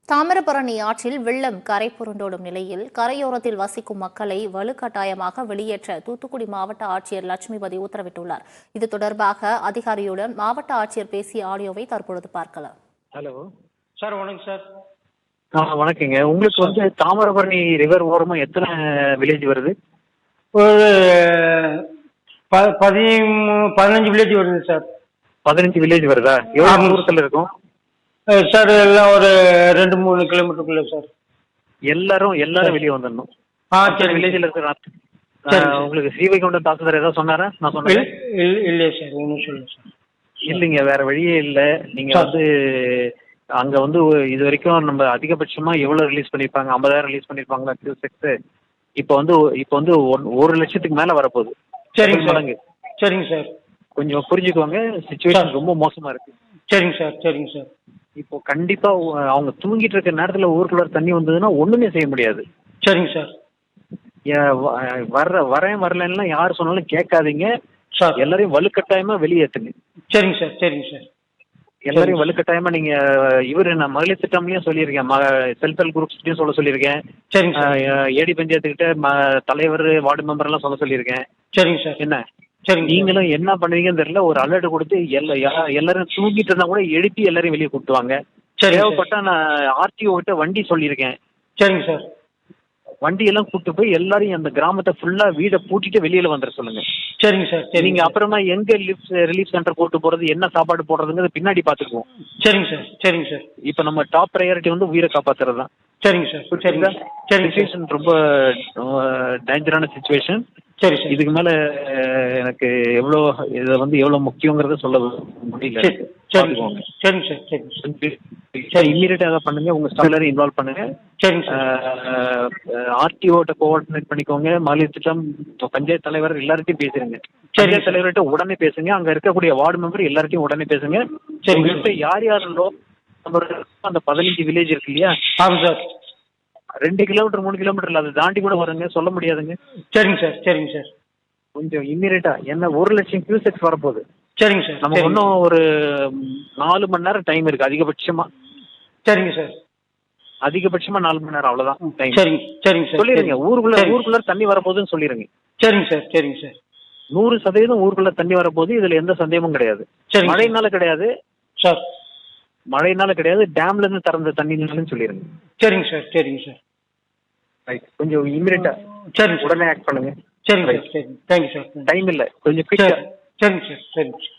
தாமிரபரணி ஆற்றில் வெள்ளம் கரை புரண்டோடும் நிலையில் கரையோரத்தில் வசிக்கும் மக்களை வலுக்கட்டாயமாக வெளியேற்ற தூத்துக்குடி மாவட்ட ஆட்சியர் லட்சுமிபதி உத்தரவிட்டுள்ளார். இது தொடர்பாக அதிகாரியுடன் மாவட்ட ஆட்சியர் பேசிய ஆடியோவை தற்பொழுது பார்க்கலாம். ஹலோ சார், வணக்கம் சார். வணக்கங்க. உங்களுக்கு வந்து தாமிரபரணி ரிவர் ஓரமா எத்தனை வில்லேஜ் வருது? ஒரு 15 வில்லேஜ் வருது சார். 15 வில்லேஜ் வருதா? எவ்வளவு தூரத்துல இருக்கும் சார்? எல்லாம் ஒரு 2-3 கிலோமீட்டருக்குள்ள சார். எல்லாரும் வெளியே வந்துடணும். சரி. வில்லேஜ்ல இருக்கிற உங்களுக்கு ஸ்ரீவைகுண்டம் தாசில்தார் ஏதாவது சொன்னாரா? நான் சொன்னேன் இல்லையா சார்? ஒன்றும் சொல்லுங்க சார். இல்லைங்க, வேற வழியே இல்ல. நீங்க வந்து அங்க வந்து இது வரைக்கும் நம்ம அதிகபட்சமா எவ்வளவு ரிலீஸ் பண்ணிருப்பாங்க? 50,000 ரிலீஸ் பண்ணிருப்பாங்களா கியூசெக்ஸ்? இப்போ வந்து 1 லட்சத்துக்கு மேல வரப்போகுது. சரிங்க சார். சரிங்க சார். கொஞ்சம் புரிஞ்சுக்கோங்க, சிச்சுவேஷன் ரொம்ப மோசமா இருக்கு. சரிங்க சார். சரிங்க சார். இப்போ கண்டிப்பா அவங்க தூங்கிட்டு இருக்க நேரத்துல ஊருக்குள்ள தண்ணி வந்ததுன்னா ஒண்ணுமே செய்ய முடியாது. சரிங்க சார். வரலன்னா யார் சொன்னாலும் கேட்காதீங்க சார். எல்லாரையும் வலுக்கட்டாயமா வெளியேற்றுங்க. சரிங்க சார். சரிங்க சார். எல்லாரையும் வலுக்கட்டாயமா நீங்க நான் மகளிர் திட்டம்லயும் சொல்லியிருக்கேன், செல்ஃப் ஹெல்ப் குரூப்ஸ்லயும் சொல்லியிருக்கேன். சரிங்க சார். ஏடி பஞ்சாயத்து கிட்ட தலைவர் வார்டு மெம்பர் எல்லாம் சொல்லியிருக்கேன். சரிங்க சார். என்ன சரிங்க. நீங்களும் என்ன பண்ணுவீங்கன்னு தெரியல, ஒரு அலர்ட் கொடுத்து எல்லாரும் தூங்கிட்டு இருந்தா கூட எழுப்பி எல்லாரையும் வெளியே கூட்டுவாங்க. தேவைப்பட்டா நான் ஆர்டிஓ கிட்ட வண்டி சொல்லியிருக்கேன். சரிங்க சார். வண்டி எல்லாம் கூட்டு போய் எல்லாரையும் அந்த கிராமத்தை ஃபுல்லா வீடை பூட்டிட்டு வெளியில வந்துட சொல்லுங்க. சரிங்க சார். நீங்க அப்புறமா எங்க ரிலீஃப் சென்டர் போட்டு போறது, என்ன சாப்பாடு போடுறதுங்கிறது பின்னாடி பாத்துக்குவோம். சரிங்க சார். சரிங்க சார். இப்ப நம்ம டாப் ப்ரையாரிட்டி வந்து உயிரை காப்பாத்துறது தான். சரிங்க சார். சரிங்க. சிச்சுவேஷன் ரொம்ப டேஞ்சரான சிச்சுவேஷன். சரி சார். இதுக்கு மேல எனக்கு எவ்வளவு முக்கியங்கிறத சொல்ல முடியல. சரிங்க சார். சரி, இம்மீடியட்டா அதை பண்ணுங்க. உங்க ஸ்டாஃப் எல்லாரும் இன்வால்வ் பண்ணுங்க. சரிங்க சார். ஆர்டிஓட்ட கோஆர்டினேட் பண்ணிக்கோங்க. மகளிர் திட்டம் பஞ்சாயத்து தலைவர் எல்லார்ட்டையும் பேசுறீங்க. பஞ்சாயத்து தலைவர்கிட்ட உடனே பேசுங்க. அங்க இருக்கக்கூடிய வார்டு மெம்பர் எல்லார்ட்டையும் உடனே பேசுங்க. உங்கள்கிட்ட யார் யாருந்தோ அந்த 15 வில்லேஜ் இருக்கு இல்லையா? ஆமாம் சார். 2 கிலோமீட்டர் 3 கிலோமீட்டர் அதை தாண்டி கூட வருங்க, சொல்ல முடியாதுங்க. சரிங்க சார். சரிங்க சார். கொஞ்சம் இம்மீடியட்டா, என்ன 1 லட்சம் கியூசெக்ஸ் வரப்போகுது. சரிங்க சார். நமக்கு இன்னும் ஒரு 4 மணி நேரம் டைம் இருக்கு அதிகபட்சமா. சரிங்க சார். அதிகபட்சமா 4 மணி நேரம், அவ்வளவுதான் டைம். சரிங்க. சரிங்க சார். சொல்லிருங்க, ஊருக்குள்ள தண்ணி வரப்போகுதுன்னு சொல்லிருங்க. சரிங்க சார். சரிங்க சார். 100% ஊருக்குள்ள தண்ணி வரப்போகுது. இதுல எந்த சந்தேகமும் கிடையாது. மழைனால கிடையாது சார். மழைனால கிடையாது, டேம்ல இருந்து திறந்த தண்ணின்னு சொல்லிருங்க. சரிங்க சார். சரிங்க சார். கொஞ்சம் இம்மீடியட்டா சரிங்க, உடனே ஆக்ட் பண்ணுங்க. சரிங்க சார். சரி, தேங்க்யூ சார். டைம் இல்ல, கொஞ்சம் குயிக்கா. சரிங்க சார். சரிங்க சார்.